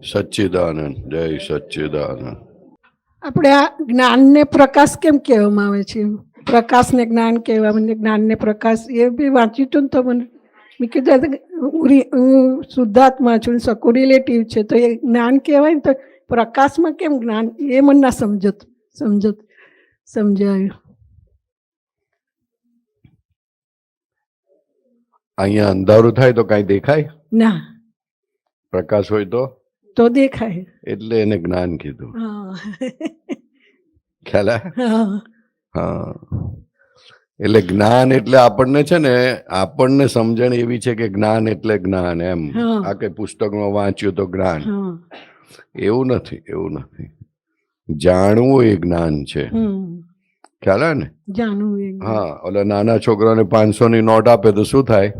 સચ્ચિદાનંદ. જય સચ્ચિદાનંદ. આપણે આ જ્ઞાનને પ્રકાશ કેમ કહેવામાં આવે છે? પ્રકાશને જ્ઞાન કહેવામાં, જ્ઞાનને પ્રકાશ એ બી વાંચ્યું હતું ને તો મને મેં કીધું હું શુદ્ધાત્મા છું, સકોરિલેટિવ છે, તો એ જ્ઞાન કહેવાય ને તો પ્રકાશમાં કેમ જ્ઞાન? એ મને ના સમજાયું. અહીંયા અંધારું થાય તો કઈ દેખાય? ના. પ્રકાશ હોય તો દેખાય, એટલે એને જ્ઞાન કીધું. ખ્યાલ આવે? હા. એટલે જ્ઞાન એટલે આપણને છે ને, આપણને સમજણ એવી છે કે જ્ઞાન એટલે જ્ઞાન, એમ આ કઈ પુસ્તકમાં વાંચ્યું તો જ્ઞાન. એવું નથી. જાણવું એ જ્ઞાન છે. ખ્યાલ આવે ને? જાણવું. હા. ઓલા નાના છોકરાને 500 ની નોટ આપે તો શું થાય?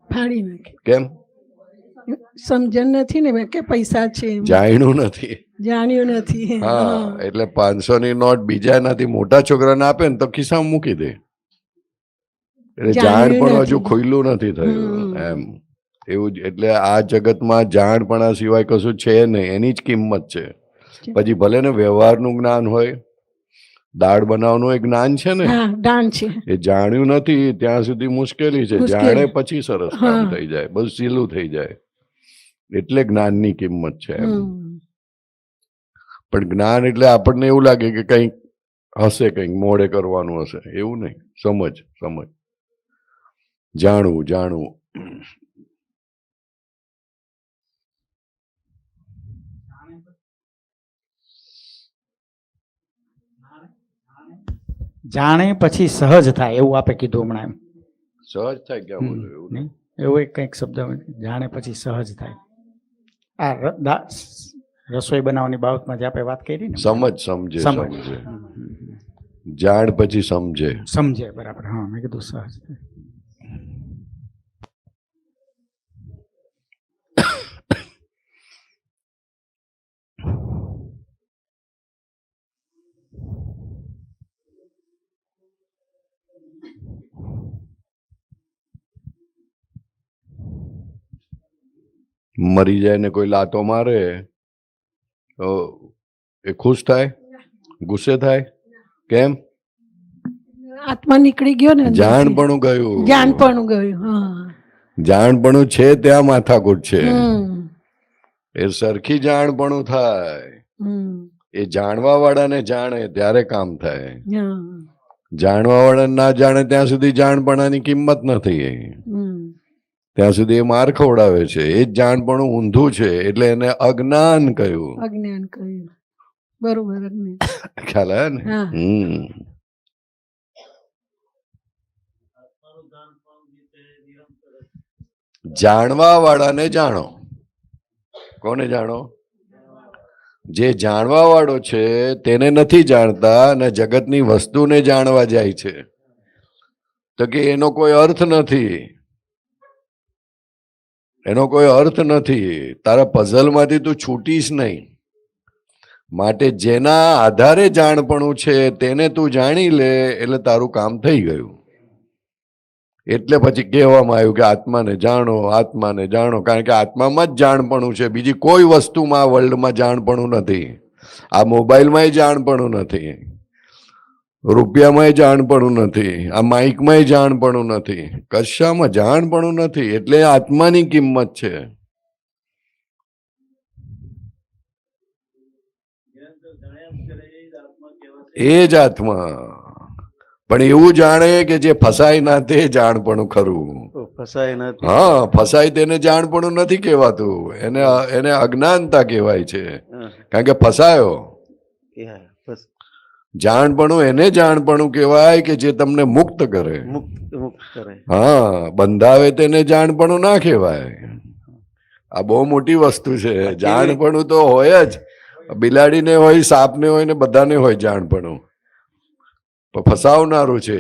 ફાડી નાખે. કેમ? સમજણ નથી ને કે પૈસા છે. જાણ્યું નથી. હા. એટલે 500 ની નોટ બીજાનાથી મોટા છોકરાને આપે ને તો ખિસ્સામાં મૂકી દે. એટલે જાણ પણ હજુ ખુલ્લું નથી થયું એમ. એવું જ. એટલે આ જગતમાં જાણપણા સિવાય કશું છે નહીં, એની જ કિંમત છે. પછી ભલે ને વ્યવહારનું જ્ઞાન હોય, દાળ બનાવવાનું એક જ્ઞાન છે ને, એ જાણ્યું નથી ત્યાં સુધી મુશ્કેલી છે. જાણે પછી સરસ કામ થઈ જાય, બધું સીલું થઈ જાય. એટલે જ્ઞાનની કિંમત છે એમ. પણ જ્ઞાન એટલે આપણને એવું લાગે કે કંઈક હશે, કંઈક મોડે કરવાનું હશે, એવું નહીં. સમજ. જાણવું. જાણે પછી સહજ થાય એવું આપે કીધું હમણાં. એમ સહજ થાય ક્યાં બોલું? એવું નહીં. એવું એક કંઈક શબ્દ જાણે પછી સહજ થાય. આ રસોઈ બનાવવાની બાબતમાં જે આપણે વાત કરી ને, સમજે. જાણ પછી સમજે. બરાબર. હા, મેં કીધું સહજ થાય. મરી જાય ને કોઈ લાતો મારે તો એ ખુશ થાય? ગુસ્સે થાય? કેમ? આત્મા નીકળી ગયો ને, જાણપણું ગયું. જાણપણું છે ત્યાં માથાકૂટ છે. એ સરખી જાણપણું થાય, એ જાણવા વાળાને જાણે ત્યારે કામ થાય. જાણવા વાળાને ના જાણે ત્યાં સુધી જાણપણાની કિંમત નથી. ત્યાં સુધી એ માર ખવડાવે છે. એ જ જાણપણું ઊંધું છે, એટલે એને અજ્ઞાન કહ્યું. બરોબર. ખ્યાલ આવે ને? જાણવા વાળાને જાણો. કોને જાણો? જે જાણવા વાળો છે તેને નથી જાણતા અને જગતની વસ્તુને જાણવા જાય છે, તો કે એનો કોઈ અર્થ નથી. તારા પઝલમાંથી તું છૂટીશ નહીં. માટે જેના આધારે જાણપણું છે તેને તું જાણી લે એટલે તારું કામ થઈ ગયું. એટલે પછી કહેવામાં આવ્યું કે આત્માને જાણો. કારણ કે આત્મામાં જ જાણપણું છે. બીજી કોઈ વસ્તુમાં આ વર્લ્ડમાં જાણપણું નથી. આ મોબાઈલમાંય જાણપણું નથી, રૂપિયામાંય જાણપણું નથી, આ માઇકમાંય જાણપણું નથી, કશામાં જાણપણું નથી. એટલે આત્માની કિંમત છે. એ જ આત્મા. પણ એવું જાણે કે જે ફસાય ના તે જાણપણું ખરું. હા, ફસાય તેને જાણપણું નથી કહેવાતું, એને અજ્ઞાનતા કહેવાય છે. કારણ કે ફસાયો. જાણપણું એને જાણપણું કહેવાય કે જે તમને મુક્ત કરે. હા, બંધાવે તેને જાણપણું ના કહેવાય. આ બહુ મોટી વસ્તુ છે. જાણપણું તો હોય જ. બિલાડીને હોય, સાપને હોય ને બધાને હોય જાણપણું. ફસાવનારું છે.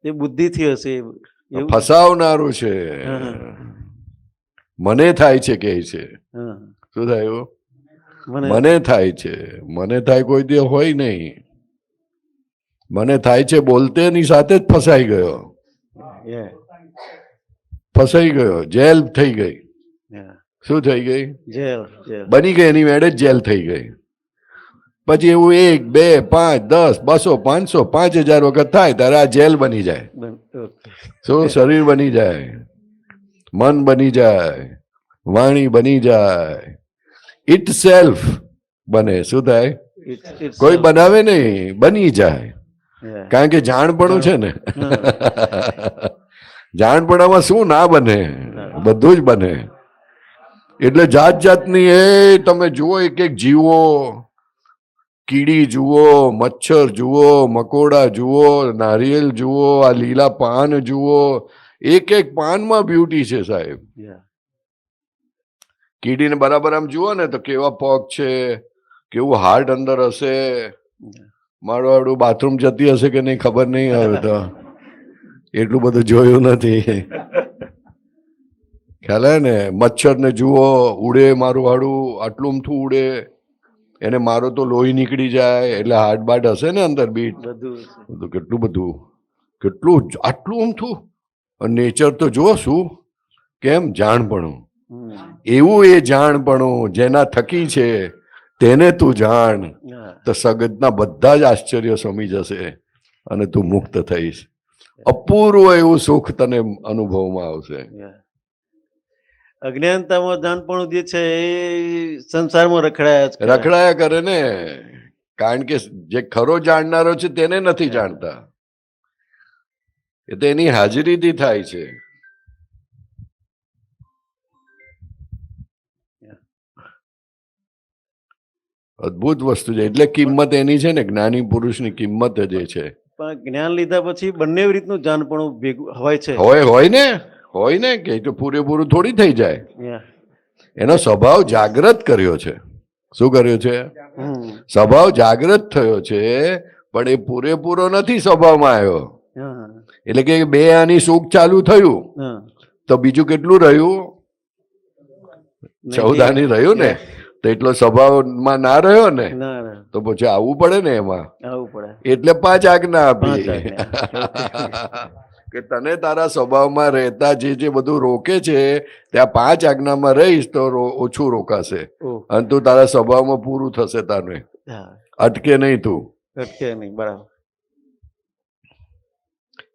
એ બુદ્ધિથી હશે. ફસાવનારું છે. મને થાય છે કે છે. શું થયું? મને થાય છે. મને થાય કોઈ દે હોય નહીં. મને થાય છે બોલતે ની સાથે જ ફસાઈ ગયો. જેલ થઈ ગઈ. શું થઈ ગઈ? જેલ જેલ બની ગઈ, એની મેળે જ જેલ થઈ ગઈ. પછી એવું 1 2 5 10 200 500 5000 વખત થાય ત્યારે આ જેલ બની જાય. ઓકે. શું શરીર બની જાય, મન બની જાય, વાણી બની જાય, ઇટ સેલ્ફ બને. શું થાય? It's કોઈ a- બનાવે નહીં, બની જાય. yeah. કારણ કે જાણપણું છે ને. હા. જાણપણામાં શું ના બને? બધું જ બને. એટલે જાત જાતની એ તમે જુઓ, એક એક જીવો, કીડી જુઓ, મચ્છર જુઓ, મકોડા જુઓ, નારિયેલ જુઓ, આ લીલા પાન જુઓ, એક એક પાનમાં બ્યુટી છે સાહેબ. Yeah. કીડીને બરાબર આમ જુઓ ને તો કેવા પગ છે, કેવું હાર્ટ અંદર હશે. મારું બાથરૂમ જતી હશે કે નહીં ખબર નહીં, હવે તો એટલું બધું જોયું નથી. ખ્યાલ હે ને? મચ્છર ને જુઓ, ઉડે, મારું હાડું આટલું અમથું ઉડે, એને મારો તો લોહી નીકળી જાય, એટલે હાર્ટ બાટ હશે ને અંદર બીટ. બધું છે. તો કેટલું બધું, કેટલું આટલું અમથું. નેચર તો જુઓ શું, કેમ જાણપણું. એવું એ જાણપણું જેના થકી છે તેને તું જાણ, હા. તો સગતના બધા જ આશ્ચર્ય સમી જશે અને તું મુક્ત થઈશ. અપૂર્વ એવું સુખ તને અનુભવમાં આવશે. Yeah. અજ્ઞાનતામાં જાણપણું જે છે એ સંસારમાં રખડાયા જ કરે. રખડાયા કરે ને, કારણ કે જે ખરો જાણનારો છે તેને નથી જાણતા. એ તો એની હાજરીથી થાય છે. અદ્ભુત વસ્તુ છે. એટલે કિંમત એની છે ને, જ્ઞાની પુરુષની કિંમત જ એ છે. પણ જ્ઞાન લીધા પછી બંને રીતનું જાણપણું ભેગું હોય છે. હોય ને કે તો પૂરેપૂરું થોડી થઈ જાય. Yeah. એનો સ્વભાવ જાગ્રત કર્યો છે. શું કર્યો છે? સ્વભાવ જાગ્રત થયો છે, પણ એ પૂરેપૂરો નથી સ્વભાવમાં આવ્યો. હા. એટલે કે બે આની સુખ ચાલુ થયું હા. તો બીજું કેટલું રહ્યું? 14 આની રહ્યું ને, તો એટલો સ્વભાવમાં ના રહ્યો ને, ના ના તો પછી આવવું પડે ને એમાં. આવું પડે. એટલે 5 આજ્ઞા 5 આપી આજ્ઞા. કે તને તારા સ્વભાવમાં રહેતા જે બધું રોકે છે ત્યાં 5 આજ્ઞામાં રહીશ તો ઓછું રોકાશે, ઓહ. અને તું તારા સ્વભાવમાં પૂરું થશે. તારે હા. અટકે નહીં તું. અટકે નહીં. બરાબર.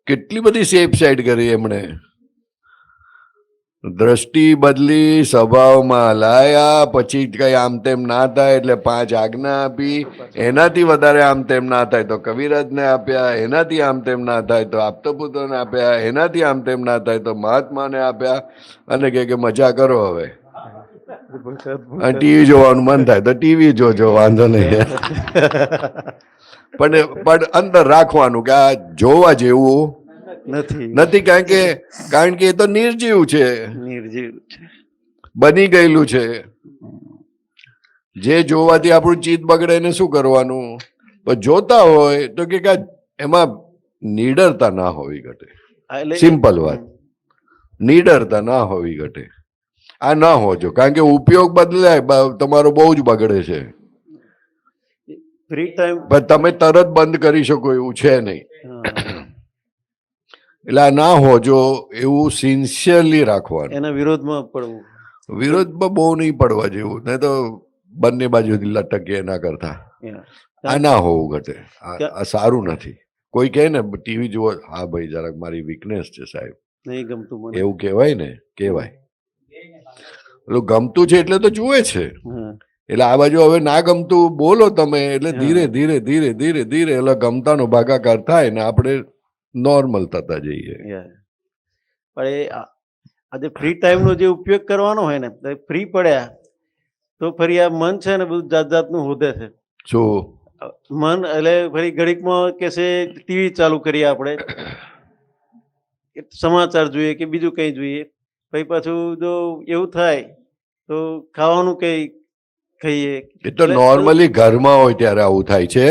કેટલી બધી શેપ સાઈડ કરી એમણે. દ્રષ્ટિ બદલી, સ્વભાવમાં લાયા, પછી કઈ આમ તેમ ના થાય એટલે 5 આજ્ઞા આપી. એનાથી વધારે આમ તેમ ના થાય તો કવિરાજને આપ્યા, એનાથી આમ તેમ ના થાય તો આપતપુત્રને આપ્યા, એનાથી આમ તેમ ના થાય તો મહાત્માને આપ્યા, અને કે મજા કરો હવે. અને ટીવી જોવાનું મન થાય તો ટીવી જોજો, વાંધો નહીં. પણ અંદર રાખવાનું કે આ જોવા જેવું નથી, કારણ કે એ તો નિર્જીવ છે, નિર્જીવ છે. બની ગયેલું છે. જે જોવાથી આપણું ચિત્ત બગડે ને શું કરવાનું? પણ જોતા હોય તો કે એમાં નીડરતા ના હોવી ઘટે. સિમ્પલ વાત, નીડરતા ના હોવી ઘટે. આ ના હોજો, કારણ કે ઉપયોગ બદલાય, તમારો બહુ જ બગડે છે. ફ્રી ટાઈમ પણ તમે તરત બંધ કરી શકો એવું છે નહીં. એટલે આ ના હોજો એવું સિન્સિયરલી રાખવાનું. એના વિરોધમાં પડવું. વિરોધમાં બહુ નહીં પડવા જેવું, નહીં તો બંને બાજુથી લટકે એના કરતા. Yeah. આ ના હોવું ઘટે. આ સારું નથી. કોઈ કહે ને ટીવી જુઓ, હા ભાઈ જરાક મારી વીકનેસ છે સાહેબ, નહીં ગમતું મને. એવું કહેવાય ને? કહેવાય. પેલું ગમતું છે એટલે તો જુએ છે. હા. એટલે આ બાજુ હવે ના ગમતું બોલો તમે, એટલે ધીરે ધીરે ધીરે ધીરે ધીરે એટલે ગમતાનો ભાગાકાર થાય ને આપણે નોર્મલ થતા જઈએ. Yeah. પણ એ આજે ફ્રી ટાઈમનો જે ઉપયોગ કરવાનો હોય ને, તો ફ્રી પડ્યા તો ફરી આ મન છે ને બધું જાત જાતનું હોદે છે. શું મન એટલે ફરી ઘડીકમાં કે છે ટીવી ચાલુ કરીએ આપણે, સમાચાર જોઈએ કે બીજું કંઈ જોઈએ, પછી પાછું જો એવું થાય તો ખાવાનું કંઈ ખાઈએ. એ તો નોર્મલી ઘરમાં હોય ત્યારે આવું થાય છે.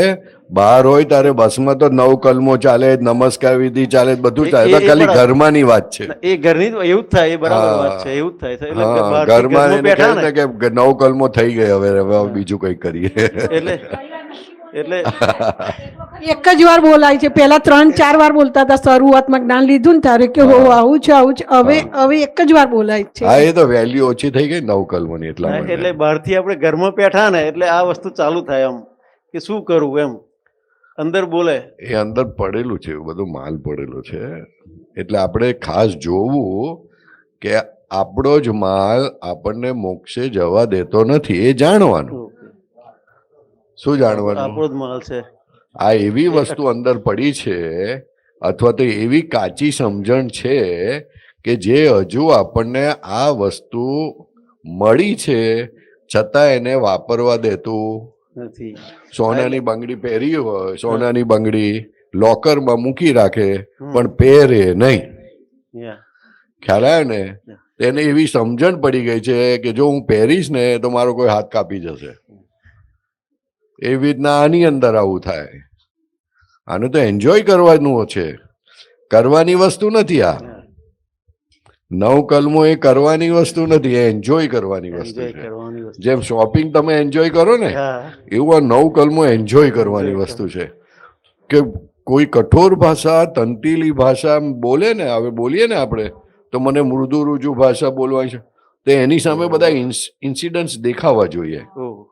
બહાર હોય ત્યારે બસમાં તો 9 કલમો ચાલે, નમસ્કાર વિધિ ચાલે, બધું ચાલે. તો ખાલી ઘરમાંની વાત છે. એ ઘરની એવું જ થાય. એ બરાબર વાત છે. એવું જ થાય છે. એટલે હા, બહારથી ઘરમાં ઘરમાં એને કહે બેઠા ને ને કે 9 કલમો થઈ ગઈ, હવે બીજું કઈ કરીએ. એટલે એટલે એક જ વાર બોલાય છે. પહેલા 3-4 વાર બોલતા હતા શરૂઆતમાં જ્ઞાન લીધું ને ત્યારે કે હો આવું છે આવું છે. હવે એક જ વાર બોલાય છે. હા એ તો વેલ્યુ ઓછી થઈ ગઈ નવકલ્મોની એટલા માટે. એટલે બહારથી આપણે ઘરમાં બેઠા ને એટલે આ વસ્તુ ચાલુ થાય એમ કે શું કરવું એમ અંદર બોલે. એ અંદર પડેલું છે, એવું બધું માલ પડેલો છે. એટલે આપણે ખાસ જોવું કે આપણો જ માલ આપણને મોક્ષે જવા દેતો નથી, એ જાણવાનું. શું જાણવાનું? આપણો જ માલ છે. આ એવી વસ્તુ અંદર પડી છે અથવા તો એવી કાચી સમજણ છે કે જે હજુ આપણને આ વસ્તુ મળી છે છતાં એને વાપરવા દેતું નથી. સોનાની બંગડી પહેરી હોય, સોનાની બંગડી લોકરમાં મૂકી રાખે પણ પહેરે નહીં. Yeah. ખ્યાલ આવ્યો ને? તેને એવી સમજણ પડી ગઈ છે કે જો હું પહેરીશ ને તો મારો કોઈ હાથ કાપી જશે. એવી રીતના આની અંદર આવું થાય. આને તો એન્જોય કરવાનું છે, કરવાની વસ્તુ નથી. આ નવ કલમો એ કરવાની વસ્તુ નથી, એ એન્જોય કરવાની વસ્તુ Enjoy છે. કરવાની વસ્તુ. જેમ શોપિંગ તમે એન્જોય કરો ને હા. એવું આ નવ કલમો એન્જોય કરવાની વસ્તુ છે. કે કોઈ કઠોર ભાષા, તંટીલી ભાષા બોલે ને, હવે બોલીએ ને આપણે તો મને મૃદુ રુજુ ભાષા બોલવાની છે, તો એની સામે બધા ઇન્સિડન્ટ્સ દેખાવા જોઈએ. ઓહ.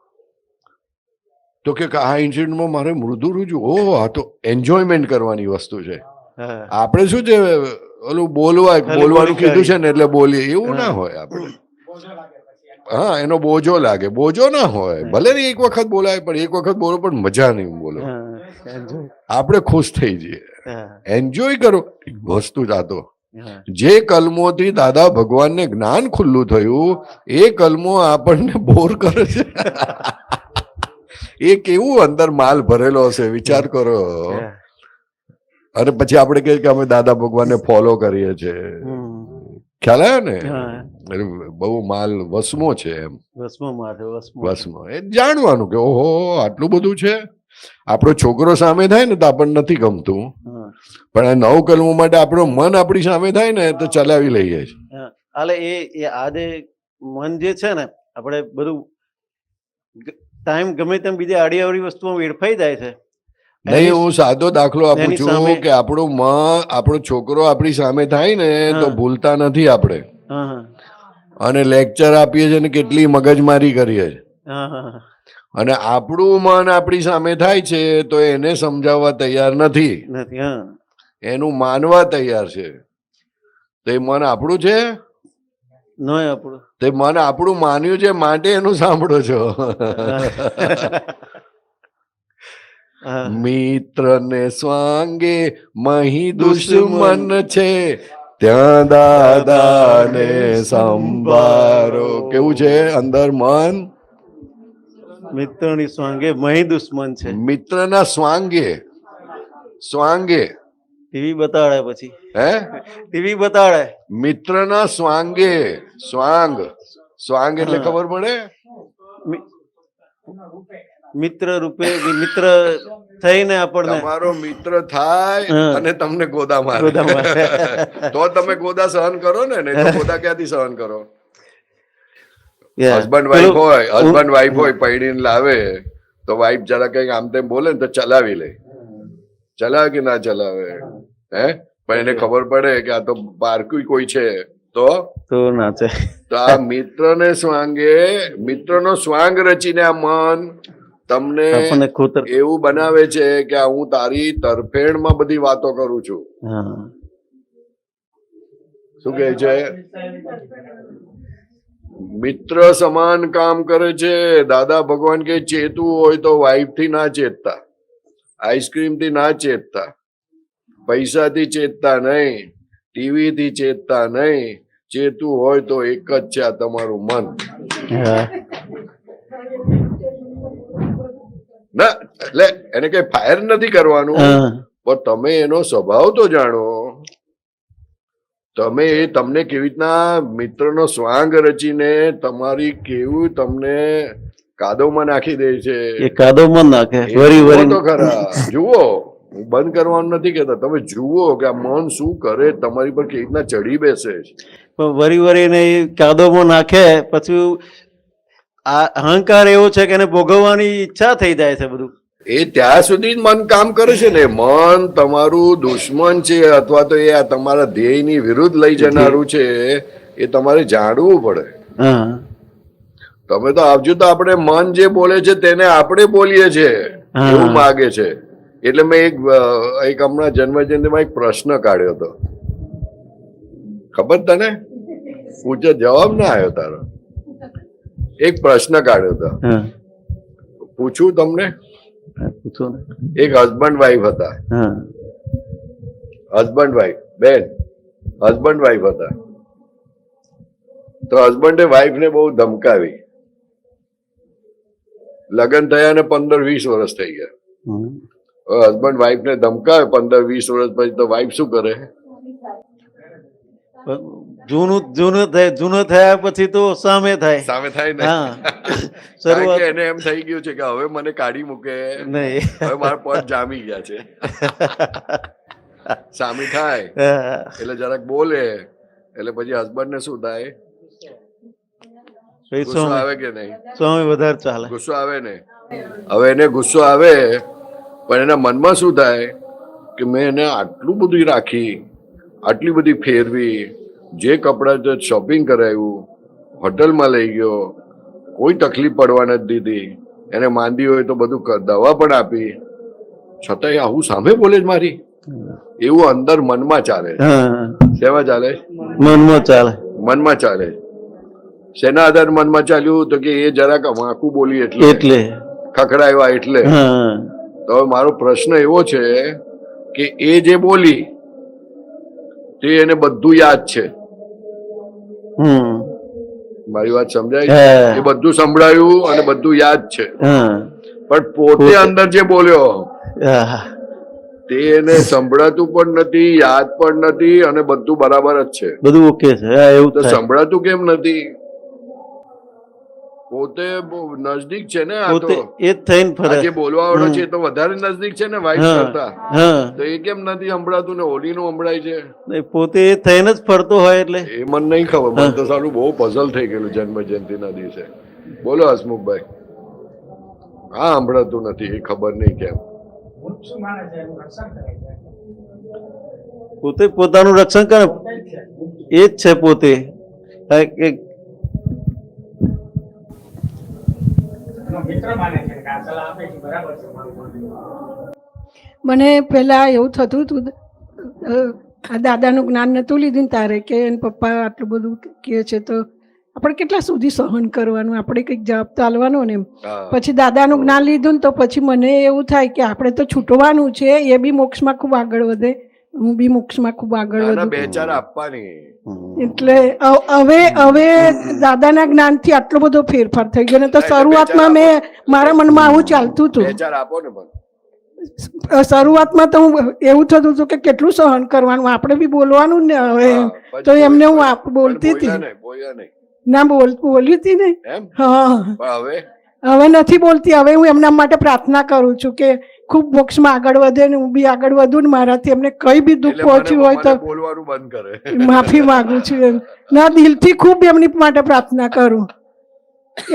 તો કે આ ઇન્સિડન્ટમાં મારે મૃદુ રુજુ, ઓહ આ તો એન્જોયમેન્ટ કરવાની વસ્તુ છે. હા. આપણે શું છે ઓલું બોલવાનું કીધું છે ને એટલે બોલીએ, એવું ના હોય. આપણે હા એનો બોજો લાગે, બોજો ના હોય. ભલે ને એક વખત બોલાય પણ એક વખત બોલો પણ મજા નહીં બોલો. હા. Enjoy. આપણે ખુશ થઈ જઈએ, હા. એન્જોય કરો વસ્તુ જાતો. હા. જે કલમોથી દાદા ભગવાનને જ્ઞાન ખુલ્લું થયું એ કલમો આપણને બોર કરે છે. એ કેવું અંદર માલ ભરેલો હશે વિચાર કરો. Yeah. અને પછી આપણે કહીએ કે અમે દાદા ભગવાનને ફોલો કરીએ છીએ. ખ્યાલ આવ્યો ને? હા. એટલે બહુ માલ વસમો છે એમ. વસમો માટે વસમો એ જાણવાનું કે ઓહો આટલું બધું છે. આપણો છોકરો સામે થાય ને તો આપણને નથી ગમતું, હા. પણ આ નવ કલમો માટે આપણો મન આપણી સામે થાય ને તો ચલાવી લઈએ છીએ. હા. હાલે એ આજે મન જે છે ને આપણે બધું ટાઈમ ગમે તેમ બીજી આડી અવળી વસ્તુમાં વેડફાઈ જાય છે. નહીં, હું સાદો દાખલો આપું એની છું સામે- કે આપણું મન, આપણો છોકરો આપણી સામે થાય ને તો હા. ભૂલતા નથી આપણે. હા. હા. અને લેક્ચર આપીએ છીએ ને કેટલી મગજમારી કરીએ છીએ. હા. હા. અને આપણું મન આપણી સામે થાય છે તો એને સમજાવવા તૈયાર નથી, નથી. હા. એનું માનવા તૈયાર છે. તો એ મન આપણું છે, નોય આપણું. તે મન આપણું માન્યું છે માટે એનું સાંભળો છો. હા. મિત્ર ને સ્વાંગે મહી દુશ્મન છે, ત્યાં દાદા ને સંભારો. કેવું છે અંદર મન? મિત્રની સ્વાંગે મહી દુશ્મન છે. મિત્રના સ્વાંગે, સ્વાંગે ટીવી બતાડે પછી હે ટીવી બતાડે. મિત્રના સ્વાંગે, સ્વાંગ, સ્વાંગ એટલે હા. ખબર પડે? મિ- મિત્ર રૂપે મિત્ર થઈને આપણને તમારો મિત્ર થાય હા. અને તમને ગોદા મારે ગોદા મારે. તો તમે ગોદા સહન કરો ને, નહીં તો ગોદા ક્યાંથી સહન કરો? Yeah. હસબન્ડ વાઈફ પેલું- હોય, હસબન્ડ વાઈફ હોય, પૈણીને લાવે તો વાઈફ જરા કઈક આમ તેમ બોલે ને તો ચલાવી લે. ચલાવે કે ના ચલાવે? હે પણ એને ખબર પડે કે આ તો બારકું કોઈ છે તો તો નાચે. તો આ મિત્રને સ્વાંગે, મિત્રનો સ્વાંગ રચીને આ મન તમને આપણને ખોતર. એવું બનાવે છે કે આ હું તારી તરફેણમાં બધી વાતો કરું છું. હા. શું કહે છે? મિત્ર સમાન કામ કરે છે. દાદા ભગવાન કે ચેતવું હોય તો વાઈફ થી ના ચેતતા, આઈસ્ક્રીમ થી ના ચેતતા, પૈસાથી ચેતતા નહીં, ટીવી થી ચેતતા નહીં. ચેતવું હોય તો એક જ છે, આ તમારું મન. હા. ના એટલે એને કઈ ફાયર નથી કરવાનું, હા. પણ તમે એનો સ્વભાવ તો જાણો. તમે એ તમને કેવી રીતના મિત્રનો સ્વાંગ રચીને તમારી કેવું તમને કાદવમાં નાખી દે છે. એ કાદવમાં નાખે. એ વરી જુઓ વરી તો ખરા, જુઓ. હું બંધ કરવાનું નથી કેતા, તમે જુઓ કે આ મન શું કરે, તમારી પર કેવી રીતના ચડી બેસે છે. વરી વરીને એ કાદવમાં નાખે. પછી આ અહંકાર એવો છે કે એને ભોગવવાની ઈચ્છા થઈ જાય છે બધું. એ ત્યાં સુધી જ મન કામ કરે છે ને. મન તમારું દુશ્મન છે અથવા તો એ આ તમારા ધ્યેયની વિરુદ્ધ લઈ જનારું છે, એ તમારે જાણવું પડે. હા તમે તો આવજો તો આપણે મન જે બોલે છે તેને આપણે બોલીએ છીએ હા. એવું માગે છે. એટલે મેં એક હમણાં જન્મજયંતિમાં એક પ્રશ્ન કાઢ્યો હતો, ખબર તને? પૂછે જવાબ ના આવ્યો તારો. એક પ્રશ્ન કાઢ્યો હતો, હા પૂછું તમને? પૂછો ને. એક હસબન્ડ વાઈફ હતા. હા હસબન્ડ વાઈફ, બેન હસબન્ડ વાઈફ હતા. તો હસબન્ડે વાઈફને બહુ ધમકાવી. લગ્ન થયા ને 15-20 વર્ષ થઈ ગયા. હમ. હસબન્ડ વાઈફને ધમકાવે 15-20 વર્ષ પછી, તો વાઈફ શું કરે? જૂનું થયા પછી તો સામે થાય. સામે થાય ને. હા કારણ શરૂઆત કે એને એમ થઈ ગયું છે કે હવે મને કાઢી મૂકે, નહીં. હવે મારા પગ જામી ગયા છે. સામી થાય હા. એટલે જરાક બોલે એટલે પછી હસબન્ડ ને શું થાય? પછી ગુસ્સો સામે આવે કે નહીં? સામે વધારે ચાલે. ગુસ્સો આવે ને. હવે એને ગુસ્સો આવે પણ એના મનમાં શું થાય કે મેં એને આટલું બધું રાખી, આટલી બધી ફેરવી, જે કપડાં શોપિંગ કરાવ્યું, હોટલમાં લઈ ગયો, કોઈ તકલીફ પડવા નથી દીધી, એને માંદી હોય તો બધું દવા પણ આપી, છતાંય આવું સામે બોલે જ મારી. એવું અંદર મનમાં ચાલે. હા શેમાં ચાલે? મનમાં ચાલે. મનમાં ચાલે. શેના આધાર મનમાં ચાલ્યું? તો કે એ જરાક વાંકું બોલી એટલે, એટલે ખખડાવ્યા એટલે. હા તો હવે મારો પ્રશ્ન એવો છે કે એ જે બોલી તે એને બધું યાદ છે. હમ મારી વાત સમજાય? હા. એ બધું સંભળાયું અને બધું યાદ છે, હા પણ પોતે અંદર જે બોલ્યો હા. તે એને સંભળાતું પણ નથી, યાદ પણ નથી, અને બધું બરાબર જ છે. બધું ઓકે છે. હા એવું તો થાય. સંભળાતું કેમ નથી? પોતે બહુ નજદીક છે ને. આ તો પોતે એ જ થઈને આ ફરે. જે બોલવા વાળો છે એ તો વધારે નજદીક છે ને વાઈફ હા કરતા. હા. તો એ કેમ નથી સંભળાતું ને ઓલીનું સંભળાય છે? નહીં, પોતે એ થઈને જ ફરતો હોય એટલે. એ મને નહીં ખબર. મને તો સારું બહુ પઝલ થઈ ગયેલું જન્મ જયંતિના દિવસે. બોલો હસમુખભાઈ. હા સંભળાતું નથી, એ ખબર નહીં કેમ. શું માને છે એનું રક્ષણ કરે છે. પોતે પોતાનું રક્ષણ કરે. એ જ છે પોતે. હા, કે એનો મિત્ર માને છે કે આ સલાહ આપે છે બરાબર છે મારું. મને પહેલા એવું થતું હતું, આ દાદાનું જ્ઞાન નહોતું લીધું ને તારે, કે એને પપ્પા આટલું બધું કહે છે તો આપણે કેટલા સુધી સહન કરવાનું, આપણે કંઈક જવાબ તો આલવાનો ને એમ. હા. પછી દાદાનું જ્ઞાન લીધું ને તો પછી મને એવું થાય કે આપણે તો છૂટવાનું છે, એ બી મોક્ષમાં ખૂબ આગળ વધે, હું બી મોક્ષમાં ખૂબ આગળ નાના વધું. બે ચાર આપવાની. એટલે હવે દાદાના જ્ઞાનથી આટલો બધો ફેરફાર થઈ ગયો ને. તો ના, એટલે શરૂઆતમાં બે ચાર મેં મારા મનમાં આવું ચાલતું હતું. બે ચાર આપો ને પણ. શરૂઆતમાં તો હું એવું થતું હતું કે કેટલું સહન કરવાનું, આપણે બી બોલવાનું ને. હવે હા, પછી તો એમને હું પણ બોલતી હતી, બોલ્યા નહીં. ના બોલી હતી ને. એમ? હા, પણ હવે હવે નથી બોલતી. હવે હું એમના માટે પ્રાર્થના કરું છું કે ખૂબ મોક્ષમાં આગળ વધે ને હું બી આગળ વધું ને મારાથી એમને કઈ બી દુઃખ એટલે પહોંચ્યું હોય તો બોલવાનું બંધ કરે. માફી માંગુ છું એમ. ના, દિલથી ખૂબ એમની માટે પ્રાર્થના કરું.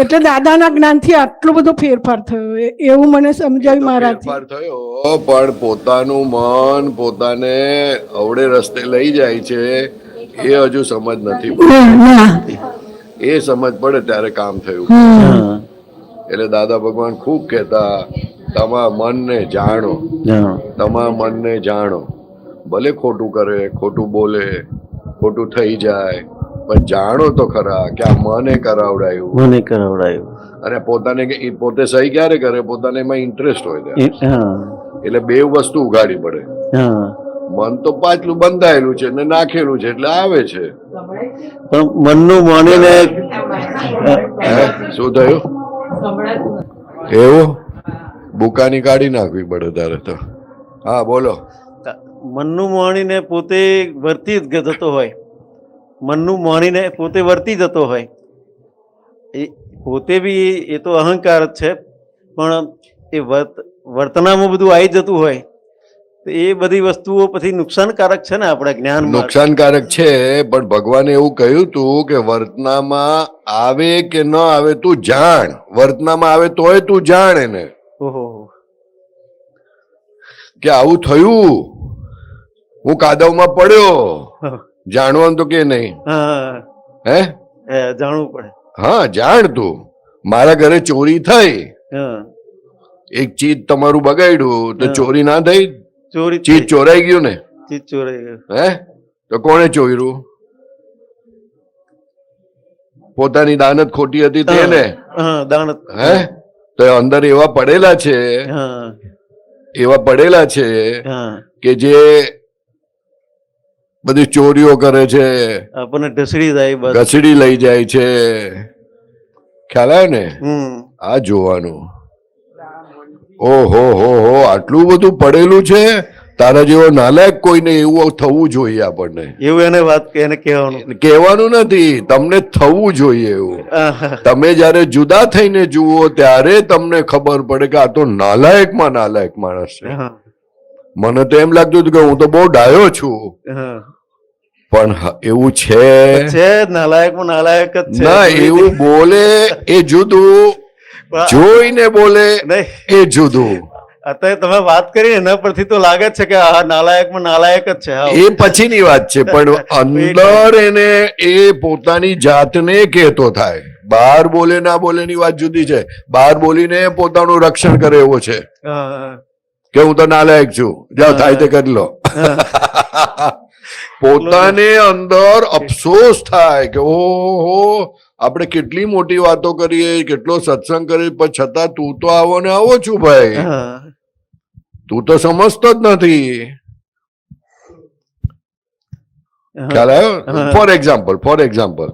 એટલે દાદાના જ્ઞાનથી આટલો બધો ફેરફાર થયો એવું મને સમજાયું મારાથી. ફેરફાર થયો પણ પોતાનું મન પોતાને અવળે રસ્તે લઈ જાય છે એ હજુ સમજ નથી પડી. એ સમજ પડે ત્યારે કામ થયું. હા. એટલે દાદા ભગવાન ખૂબ કહેતા, તમારા મનને જાણો, હા. તમારા મનને જાણો. ભલે ખોટું કરે, ખોટું બોલે, ખોટું થઈ જાય, પણ જાણો તો ખરા કે આ મને કરાવડાયું. મને કરાવડાયું. અને પોતાને એ પોતે સહી ક્યારે કરે? પોતાને એમાં ઇન્ટરેસ્ટ હોય ત્યારે. હા એટલે બે વસ્તુ ઉઘાડી પડે. હા. મન તો પાછલું બંધાયેલું છે ને નાખેલું છે એટલે આવે છે. પણ મનનું માનીને હે? શું થયું? એવું બુકાની કાઢી નાખવી પડે તારે તો. હા બોલો. મનનું માણીને પોતે વર્તી જ જતો હોય. મનનું માણીને પોતે વર્તી જતો હોય. એ પોતે બી એ તો અહંકાર જ છે, પણ એ વર્તનામાં બધું આવી જતું હોય તો એ બધી વસ્તુઓ પછી નુકસાનકારક છે ને આપણા જ્ઞાન. નુકસાનકારક છે, પણ ભગવાને એવું કહ્યું તું કે વર્તનામાં આવે કે ન આવે તું જાણ. વર્તનામાં આવે તોય તું જાણ એને. ઓહો. કે આવું થયું, હું કાદવમાં પડ્યો, જાણવાનું તો કે નહીં? હા હે જાણવું પડે. હા, જાણ તું. મારા ઘરે ચોરી થઈ, હા એક ચીજ તમારું બગાડ્યું તો હા. ચોરી ના થઈ? ચોરી ચીજ થઈ. ચોરાઈ ગયું ને? ચીજ ચોરાઈ ગયું. હે તો કોણે ચોર્યું? પોતાની દાનત ખોટી હતી તેને. હા દાનત. હે તો અંદર એવા પડેલા છે, હા એવા પડેલા છે હા કે જે બધી ચોરીઓ કરે છે, આપણને ઢસડી જાય બસ. ઘસડી લઈ જાય છે. ખ્યાલ આવે ને? હમ આ જોવાનું. ઓહો હો હો, આટલું બધું પડેલું છે. તારા જેવો નાલાયક કોઈને એવું થવું જોઈએ. આપણને એવું એને વાત એને કહેવાનું. કહેવાનું નથી, તમને થવું જોઈએ એવું. આહા. તમે જયારે જુદા થઈને જુઓ ત્યારે તમને ખબર પડે કે આ તો નાલાયકમાં નાલાયક માણસ છે. હા મને તો એમ લાગતું હતું કે હું તો બહુ ડાયો છું, હા પણ એવું છે છે નાલાયકમાં નાલાયક જ છે. ના. એવું બોલે એ જુદું, પણ જોઈને બોલે નહીં, એ જુદું. અત્યારે તમે વાત કરી એના પરથી તો લાગે જ છે કે આ નાલાયકમાં નાલાયક જ છે. હા. એ પછીની વાત છે, પણ અંદર એને એ પોતાની જાતને કહેતો થાય. બહાર બોલે ના બોલે ની વાત જુદી છે. બહાર બોલીને પોતાનું રક્ષણ કરે એવો છે હા, કે હું તો નાલાયક છું, જાઓ થાય તે કરી લો. પોતાને અંદર અફસોસ થાય કે ઓહો, આપણે કેટલી મોટી વાતો કરીએ, કેટલો સત્સંગ કરીએ, પણ છતાં તું તો આવો ને આવો છું ભાઈ. હા. તું તો સમજતો જ નથી. ખ્યાલ આવ્યો? ફોર એક્ઝામ્પલ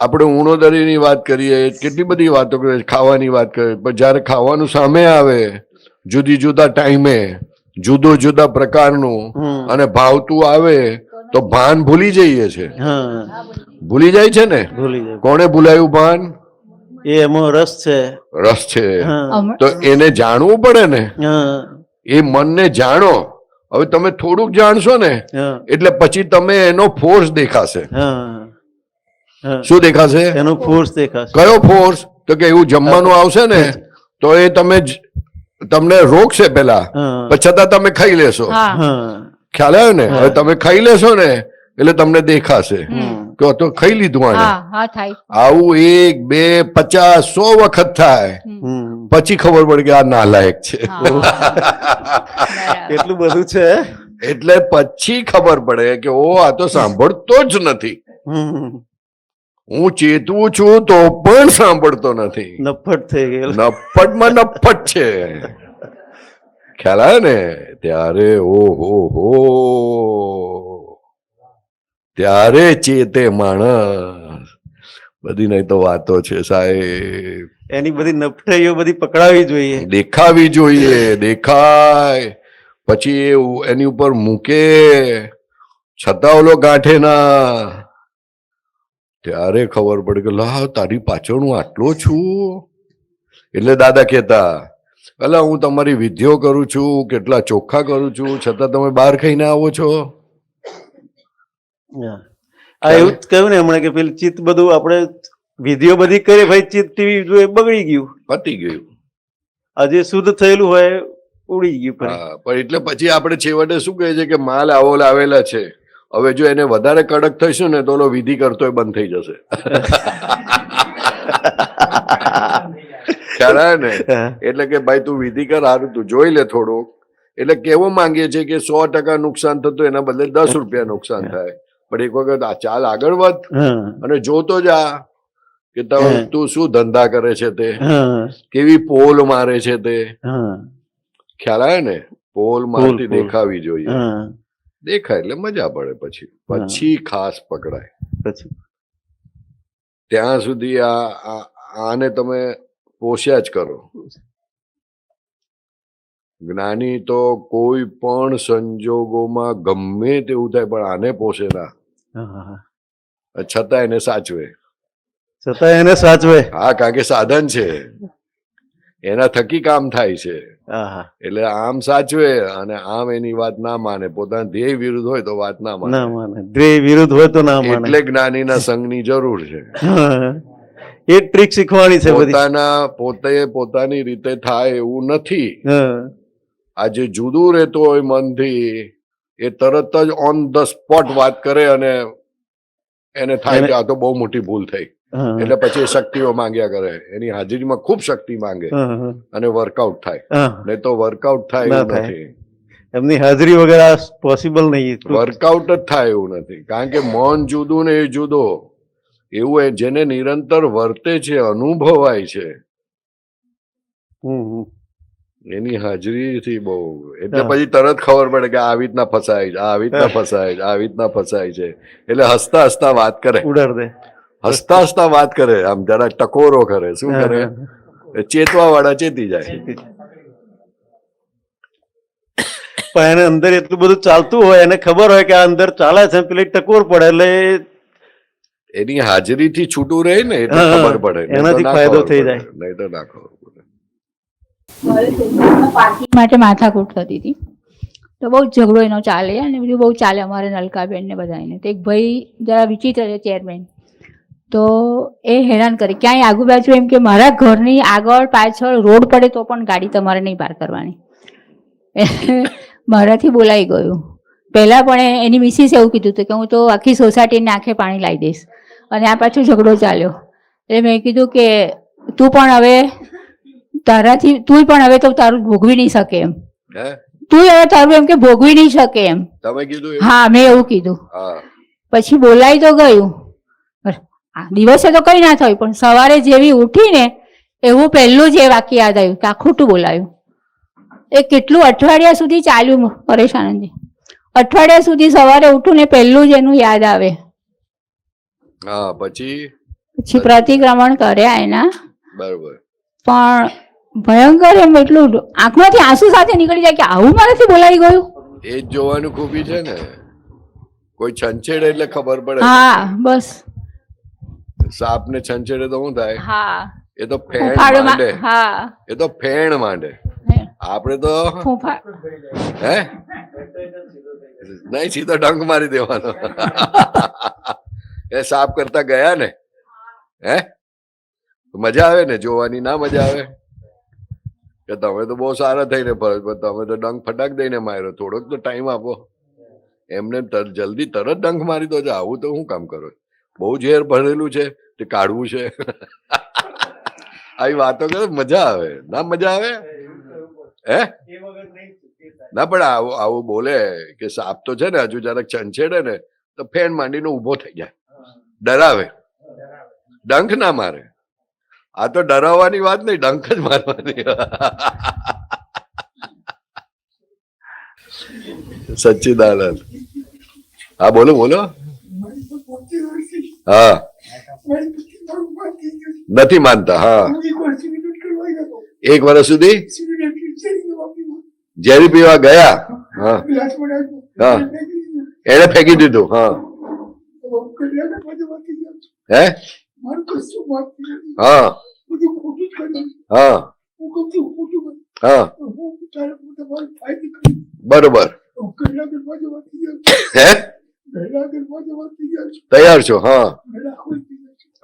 આપણે ઉણોદરીની વાત કરીએ, કેટલી બધી વાતો કરીએ, ખાવાની વાત કરીએ, પણ જયારે ખાવાનું સામે આવે, જુદી જુદા ટાઈમે જુદો જુદા પ્રકારનું હમ. અને ભાવતું આવે તો ભાન ભૂલી જઈએ છે. હા ભૂલી જાય છે ને? ભૂલી જાય. કોણે ભૂલાયું ભાન? એ એમાં રસ છે. રસ છે. હા તો એને જાણવું પડે ને. હા એ મનને જાણો. હવે તમે થોડુંક જાણશો ને હા એટલે પછી તમે એનો ફોર્સ દેખાશે. હા હા. શું દેખાશે? એનો ફોર્સ દેખાશે. કયો ફોર્સ? તો કે એવું જમવાનું આવશે ને તો એ તમને રોકશે પેલા, હા પણ છતાં તમે ખાઈ લેશો. હા ખ્યાલ આવ્યો ને? હવે તમે ખાઈ લેશો ને એટલે તમને દેખાશે હમ. કે તો ખાઈ લીધું આને. હા થાય. આવું 1, 2, 50, 100 વખત થાય હમ. પછી ખબર પડે કે આ નાલાયક છે. એટલું બધું છે. એટલે પછી ખબર પડે કે ઓ આ તો સાંભળતો જ નથી. હમ. હું ચેતવું છું તો પણ સાંભળતો નથી. નફ્ફટ થઈ ગયેલ. નફ્ફટમાં નફ્ફટ છે. ખ્યાલ આવે ને? ત્યારે ઓહો હો, ત્યારે ચેતે માણસ. બધી નહીં તો વાતો છે સાહેબ. એની બધી નફટાઈઓ બધી પકડાવી જોઈએ. દેખાવી જોઈએ. દેખાય પછી એની ઉપર મૂકે છતાં ઓલો ગાંઠે ના. ત્યારે ખબર પડે કે લા તારી પાછળ હું આટલો છું. એટલે દાદા કહેતા, અલા હું તમારી વિધિઓ કરું છું, કેટલા ચોખ્ખા કરું છું, છતાં તમે બહાર ખાઈને આવો છો. હા. આ એવું જ કહ્યું ને હમણાં કે પેલું ચિત્ત બધું આપણે વિધિઓ બધી કરી ભાઈ, ચિત્ત ટીવી જોઈએ બગડી ગયું. પતી ગયું. આજે શુદ્ધ થયેલું હોય ઉડી ગયું ફરી. હા, પણ એટલે પછી આપણે છેવટે શું કહે છે કે માલ આવો લાવેલા છે, હવે જો એને વધારે કડક થઈશું ને તો ઓલો વિધિ કરતો બંધ થઈ જશે. ખ્યાલ આવે ને? એટલે કે ભાઈ તું વિધિ કર, હારું તું જોઈ લે થોડુંક. એટલે કેવું માંગીએ છીએ કે 100% નુકસાન થતું એના બદલે 10 રૂપિયા નુકસાન થાય. પણ એક વખત આ ચાલ આગળ વધ હા અને જોતો જા કે તું શું ધંધા કરે છે તે, હા કેવી પોલ મારે છે તે. હા ખ્યાલ આવે ને? પોલ મારતી પોલ. દેખાવી જોઈએ. હા. દેખાય એટલે મજા પડે. પછી ખાસ પકડાય. પછી ત્યાં સુધી આને તમે પોષ્યા જ કરો. જ્ઞાની તો કોઈ પણ સંજોગોમાં ગમે તેવું થાય પણ આને પોષે ના, હા. છતાં એને સાચવે. છતાં એને સાચવે. હા, કારણ કે સાધન છે, એના થકી કામ થાય છે. હા. એટલે આમ સાચવે અને આમ એની વાત ના માને. પોતાના ધ્યેય વિરુદ્ધ હોય તો વાત ના ના માને. માને. ધ્યેય વિરુદ્ધ હોય તો ના માને. એટલે જ્ઞાનીના સંઘની જરૂર છે. હા. એ ટ્રીક શીખવાની છે બધી. પોતાની રીતે થાય એવું નથી. હા આ જે જુદું રહેતું હોય મનથી એ તરત જ ઓન ધ સ્પોટ વાત કરે અને એને થાય કે આ તો બહુ મોટી ભૂલ થઈ, એટલે પછી એ શક્તિઓ માંગ્યા કરે. એની હાજરીમાં ખૂબ શક્તિ માંગે અને વર્કઆઉટ થાય, નહીં તો વર્કઆઉટ થાય ના એવું થાય. નથી. એમની હાજરી વગર આ પોસિબલ નહીં. વર્કઆઉટ જ થાય એવું નથી, કારણ કે મન જુદું ને એ જુદો. એવું એ જેને નિરંતર વર્તે છે, અનુભવાય છે, એની હાજરીથી બહુ, એટલે પછી તરત ખબર પડે કે આવી રીતના ફસાય છે, આવી રીતના ફસાય છે, આવી રીતના ફસાય છે. એટલે હસતા હસતા વાત કરે, ઉડાડ દે. હસતા હસતા વાત કરે, આમ જરા ટકોરો કરે. શું કરે? ચેતવા વાળા ચેતી જાય. પણ એને અંદર એટલું બધું ચાલતું હોય, એને ખબર હોય કે આ અંદર ચાલે છે, પેલી ટકોર પડે એટલે એની હાજરીથી છૂટું રહે ને એટલે ખબર પડે, એનાથી ફાયદો થઈ જાય. નહીં તો ના ખબર પડે. પાર્કિંગ માટે માથાકૂટ થતી હતી, તો બહુ ઝઘડો એનો ચાલે અને બધું બહુ ચાલે અમારે નલકાબેન ને બધાને. તો એક ભાઈ જરા વિચિત્ર છે, ચેરમેન, તો એ હેરાન કરે ક્યાંય આજુબાજુ એમ કે મારા ઘરની આગળ પાછળ રોડ પડે તો પણ ગાડી તમારે નહીં પાર કરવાની. મારાથી બોલાઈ ગયું. પહેલાં પણ એની મિસિસ એવું કીધું હતું કે હું તો આખી સોસાયટીને આંખે પાણી લાવી દઈશ, અને આ પાછો ઝઘડો ચાલ્યો. એટલે મેં કીધું કે તું પણ હવે તારાથી તું પણ હવે તો તારું ભોગવી નહીં શકે એમ, તું હવે તારું એમ કે ભોગવી નહીં શકે એમ. તમે કીધું? હા, મેં એવું કીધું. હા. પછી બોલાઈ તો ગયું. દિવસે તો કઈ ના થયું, પણ સવારે જેવી ઉઠીને એવું પહેલું જ એ વાક્ય યાદ આવ્યું કે આ ખોટું બોલાયું. એ કેટલું અઠવાડિયા સુધી ચાલ્યું પરેશાનજી. અઠવાડિયા સુધી સવારે ઉઠું ને પહેલું જ એનું યાદ આવે. હા, પછી પ્રતિક્રમણ કર્યા એના. બરોબર. પણ ભયંકર એમ એટલું આંખમાંથી આંસુ સાથે નીકળી જાય કે આવું મારાથી બોલાઈ ગયું. એ જ જોવાનું ખૂબી છે ને. કોઈ છંછેડે એટલે ખબર પડે. હા, બસ. સાપ ને છંછેડે તો શું થાય? હા, એ તો ફેણ માંડે. હા, એ તો ફેણ માંડે. આપણે તો હે નહીં, સીધો ડંક મારી દેવાનો. એ સાફ કરતા ગયા ને, હે મજા આવે ને જોવાની? ના મજા આવે કે તમે તો બહુ સારા થઈને ફરજ, પણ તમે તો ડંક ફટાક દઈને માર્યો. થોડોક તો ટાઈમ આપો એમને. જલ્દી તરત ડંક મારી દો. આવું તો શું કામ કરો? બહુ ઝેર ભરેલું છે તે કાઢવું છે. આવી વાતો કરે મજા આવે. ના મજા આવે? હે ના, પણ આવું બોલે કે સાપ તો છે ને હજુ જરાક છંછેડે ને તો ફેન માંડીને ઉભો થઈ જાય, ડરાવે. ડંખ ના મારે. આ તો ડરાવવાની વાત નહીં, ડંખ જ મારવાની. સચ્ચિદાનંદ. હા, બોલો બોલો. હા, નથી માનતા. હા, 1 વર્ષ સુધી ઝેરી પીવા ગયા. હા હા, એને ફેંકી દીધું. હા, હે હા હા હા, બરોબર. હે તૈયાર છો? હા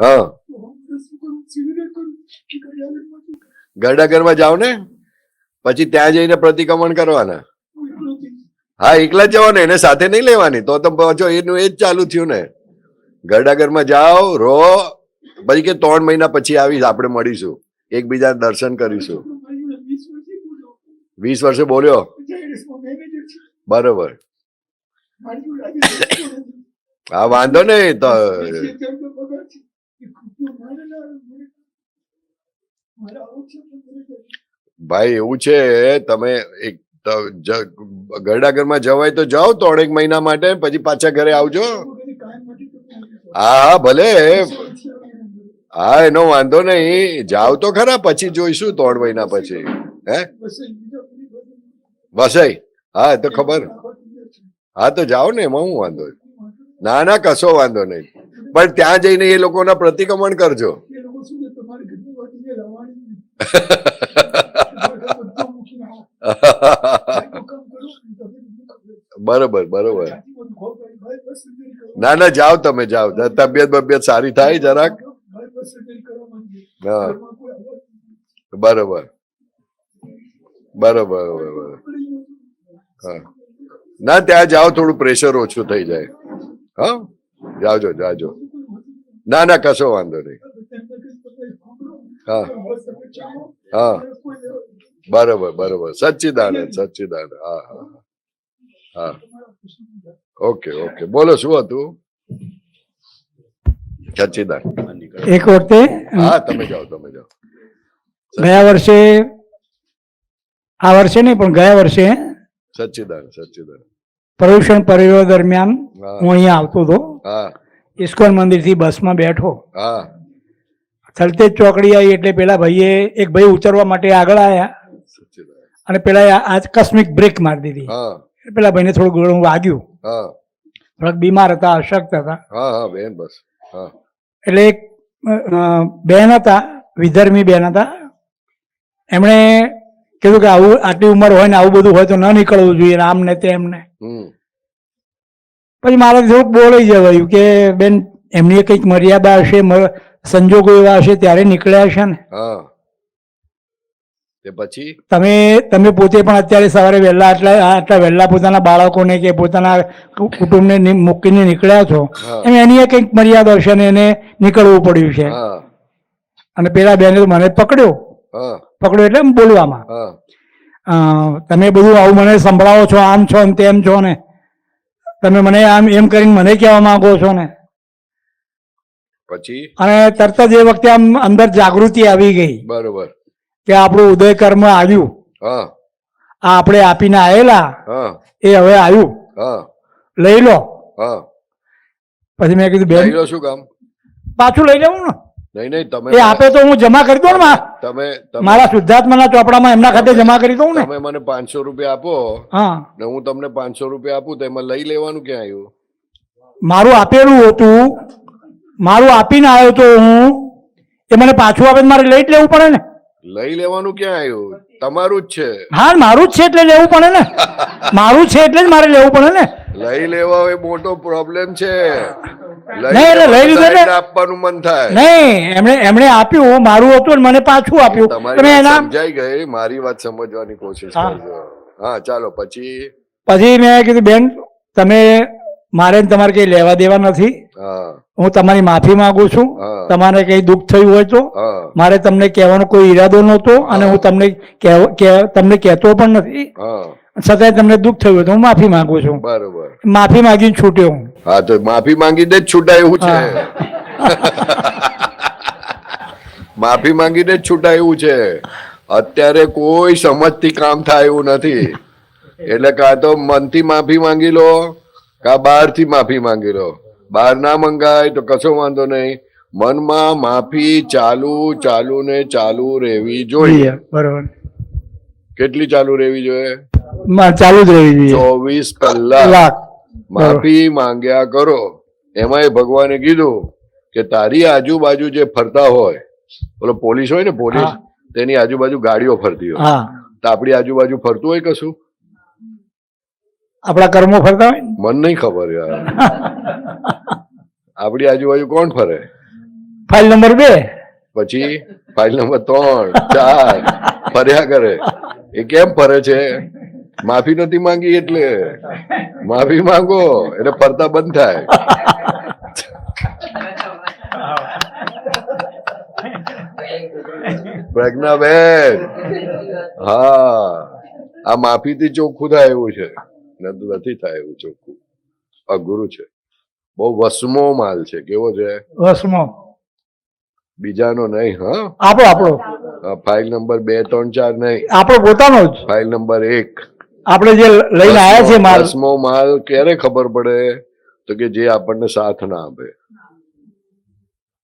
હા, ગરડા કરવા જાઓ ને, પછી ત્યાં જઈને પ્રતિક્રમણ કરવાના. હા, એકલા જ જવાનું, એને સાથે નહીં લેવાની. તો પાછો એનું એ જ ચાલુ થયું ને. ગરડાગરમાં જાઓ, રો, પછી કે 3 મહિના પછી આવીશ, આપણે મળીશું, એકબીજા દર્શન કરીશું. 20 વર્ષે બોલ્યો. બરોબર. હા, વાંધો નહીં. તો ભાઈ એવું છે, તમે એક ગરડાગરમાં જવાય તો જાઓ 3 મહિના માટે, પછી પાછા ઘરે આવજો. હા હા, ભલે. હા, એનો વાંધો નહીં. જાવ તો ખરા, પછી જોઈશું 3 મહિના પછી. હે વસાઈ? હા, તો ખબર. હા, તો જાઓ ને, એમાં હું વાંધો? ના ના, કશો વાંધો નહીં. પણ ત્યાં જઈને એ લોકોના પ્રતિક્રમણ કરજો. બરોબર બરોબર. ના ના, જાઓ તમે, જાઓ. તબિયત સારી થાય જરાક. હા, બરોબર બરોબર બરોબર. હા ના ત્યાં જાઓ, થોડું પ્રેશર ઓછું થઈ જાય. હા જાજો જાજો. ના ના કશો વાંધો નહીં. હા હા બરોબર બરોબર. સચ્ચિદાનંદ સચ્ચિદાનંદ. હા હા હા ઓકે ઓકે. બોલો શું હતું? સચ્ચિદાનંદ. એક વખતે હા તમે જાઓ તમે જાઓ. ગયા વર્ષે, આ વર્ષે નહીં પણ ગયા વર્ષે સચ્ચિદાનંદ સચ્ચિદાનંદ. પર્યુષણ પર્વ દરમિયાન હા. હું અહીંયા આવતો હતો. હા ઇસ્કોન મંદિરથી બસમાં બેઠો, હા થલતેજ ચોકડી આવી એટલે પેલા ભાઈએ, એક ભાઈ ઉતરવા માટે આગળ આવ્યા સચ્ચિદાનંદ. અને પેલા આકસ્મિક બ્રેક મારી દીધી. હા પેલા ભાઈને થોડું ઘણું વાગ્યું. હા થોડાક બીમાર હતા, અશક્ત હતા. હા હા બેન બસ. હા એટલે એક બેન હતા, વિધર્મી બેન હતા. એમણે કીધું કે આવું આટલી ઉંમર હોય ને આવું બધું હોય તો ન નીકળવું જોઈએ, આમ ને તેમ ને. હમ પછી મારે થોડુંક બોલાઈ જવાયું કે બેન એમની કંઈક મર્યાદા હશે, સંજોગો એવા હશે ત્યારે નીકળ્યા હશે ને. હા તે પછી તમે પોતે પણ અત્યારે સવારે વહેલા આટલા વહેલા પોતાના બાળકોને કે પોતાના કુટુંબને મૂકીને નીકળ્યા છો, હા. એમ એની કંઈક મર્યાદા હશે ને એને નીકળવું પડ્યું છે. હા અને પેલા બેને તો મને પકડ્યો એટલે એમ બોલવામાં, હા તમે બધું આવું મને સંભળાવો છો, આમ છો ને તેમ છો ને, તમે મને આમ એમ કરીને મને કહેવા માંગો છો ને. પછી અને તરત જ એ વખતે આમ અંદર જાગૃતિ આવી ગઈ બરોબર. કે આપણું ઉદય કર્મ આવ્યું, હા આ આપણે આપીને આવેલા હા એ હવે આવ્યું, હા લઈ લો. હા પછી મેં કીધું બેન લઈ લો શું કામ? પાછું લઈ લેવું ને, નહીં નહીં તમે એ આપે તો હું જમા કરી દઉં ને તમે મારા શુદ્ધાત્માના ચોપડામાં એમના ખાતે જમા કરી દઉં ને. તમે મને 500 રૂપિયા આપો હા, ને હું તમને 500 રૂપિયા આપું તો એમાં લઈ લેવાનું ક્યાં આવ્યું? મારું આપેલું હતું, મારું આપીને આવ્યો તો હું, એ મને પાછું આપે તો મારે લઈ જ લેવું પડે ને. લઈ લેવાનું ક્યાં આવ્યું? તમારું જ છે. હા મારું જ છે એટલે લેવું પડે ને, મારું છે એટલે જ મારે લેવું પડે ને. લઈ લેવા એ મોટો પ્રોબ્લેમ છે. નહીં એટલે લઈ લીધું ને, આપવાનું મન થાય. નહીં એમણે આપ્યું, મારું હતું ને મને પાછું આપ્યું. તમારી તમે વાત એના સમજાઈ ગઈ, મારી વાત સમજવાની કોશિશ હા. કરજો. હા ચાલો પછી. પછી મેં કીધું બેન તમે, મારે ને તમારે કંઈ લેવા દેવા નથી, હા હું તમારી માફી માંગુ છું. હા. તમારે કંઈ દુઃખ થયું હોય તો હા મારે તમને કહેવાનો કોઈ ઈરાદો નહોતો અને હું તમને તમને કહેતો પણ નથી, હા છતાંય તમને દુઃખ થયું હોય તો હું માફી માંગુ છું. બરોબર. માફી માંગીને છૂટ્યો હું. હા તો માફી માંગીને જ છૂટાય એવું છે. માફી માંગીને જ છૂટાય એવું છે. અત્યારે કોઈ સમજથી કામ થાય એવું નથી. એટલે કાં તો મનથી માફી માંગી લો, કાં બહારથી માફી માંગી લો. બહાર ના મંગાય તો કશો વાંધો નહીં, મનમાં માફી ચાલુ ચાલુ ને ચાલુ રહેવી જોઈએ. બરોબર, કેટલી ચાલુ રહેવી જોઈએ? ચાલુ જ રહેવી જોઈએ 24 કલાક લાખ. માફી માંગ્યા કરો. એમાંય ભગવાને કીધું કે તારી આજુબાજુ જે ફરતા હોય, બોલો પોલીસ હોય ને, પોલીસ હા. તેની આજુબાજુ ગાડીઓ ફરતી હોય, હા, તો આપણી આજુબાજુ ફરતું હોય કશું? આપણા કર્મો ફરતા હોય ને. મને નહીં ખબર યાર. આપણી આજુબાજુ કોણ ફરે? ફાઇલ નંબર 2, પછી ફાઇલ નંબર 3, 4 ફર્યા કરે. એ કેમ ફરે છે? માફી નથી માંગી એટલે. માફી માંગો એટલે ફરતા બંધ થાય. પ્રજ્ઞાબેન, હા આ માફીથી ચોખ્ખું થાય એવું છે, નથી થાય એવું ચોખ્ખું. અઘરું છે, બહુ વસમો માલ છે. કેવો છે? વસમો. બીજાનો નહીં. હા આપણો ફાઇલ નંબર 2, 3, 4 નહીં, આપણો પોતાનો જ. File number 1. આપણે જે લઈને આવ્યા છીએ માલ. વસમો માલ ક્યારે ખબર પડે? તો કે જે આપણને સાથ ના આપે,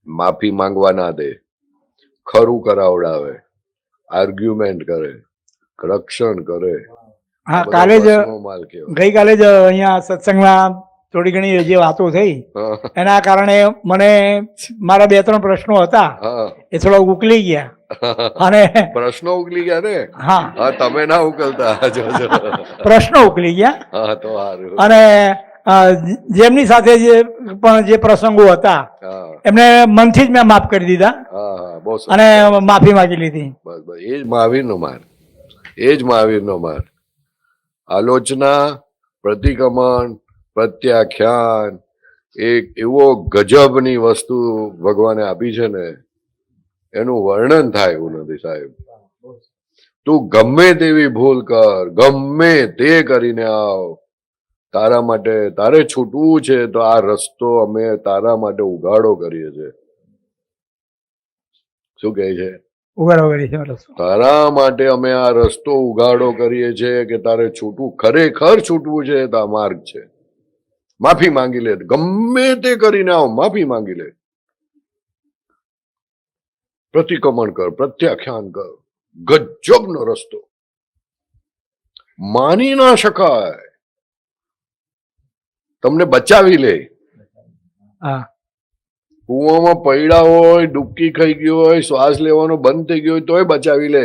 માફી માંગવા ના દે, ખરું કરાવડાવે, આર્ગ્યુમેન્ટ કરે, રક્ષણ કરે. હા, બધો કાલે જ વસમો માલ કહેવાય. ગઈકાલે જ અહીંયા સત્સંગમાં થોડી ઘણી જે વાતો થઈ હા એના કારણે મને મારા 2-3 પ્રશ્નો હતા હા એ થોડા ઉકલી ગયા. અને પ્રશ્નો ઉકલી ગયા ને? હા, હા તમે ના ઉકલતા. જોજો. પ્રશ્નો ઉકલી ગયા. હા તો સારું. અને જેમની સાથે પણ જે પ્રસંગો હતા હા એમને મનથી જ મેં માફ કરી દીધા હા હા બહુ સરસ. અને માફી માંગી લીધી. બસ બસ એ જ મહાવીરનો માર્ગ, એ જ મહાવીરનો માર્ગ. આલોચના, પ્રતિક્રમણ, પ્રત્યાખ્યાન એક એવો ગજબની વસ્તુ ભગવાને આપી છે ને એનું વર્ણન થાય એવું નથી સાહેબ. તું ગમે તેવી ભૂલ કર, ગમે તે કરીને આવ, તારા માટે તારે છૂટવું છે તો આ રસ્તો અમે તારા માટે ઉઘાડો કરીએ છીએ. શું કહે છે? ઉગાડો કરી છે રસ્તો. તારા માટે અમે આ રસ્તો ઉઘાડો કરીએ છીએ કે તારે છૂટવું, ખરેખર છૂટવું છે તો આ માર્ગ છે. માફી માંગી લે, ગમે તે કરીને આવ, માફી માંગી લે, પ્રતિક્રમણ કર, પ્રત્યાખ્યાન કર. ગજબનો રસ્તો, માની ના શકાય. તમને બચાવી લે. હા, કુવામાં પૈડા હોય, ડૂબકી ખાઈ ગયો હોય, શ્વાસ લેવાનો બંધ થઈ ગયો હોય તોય બચાવી લે.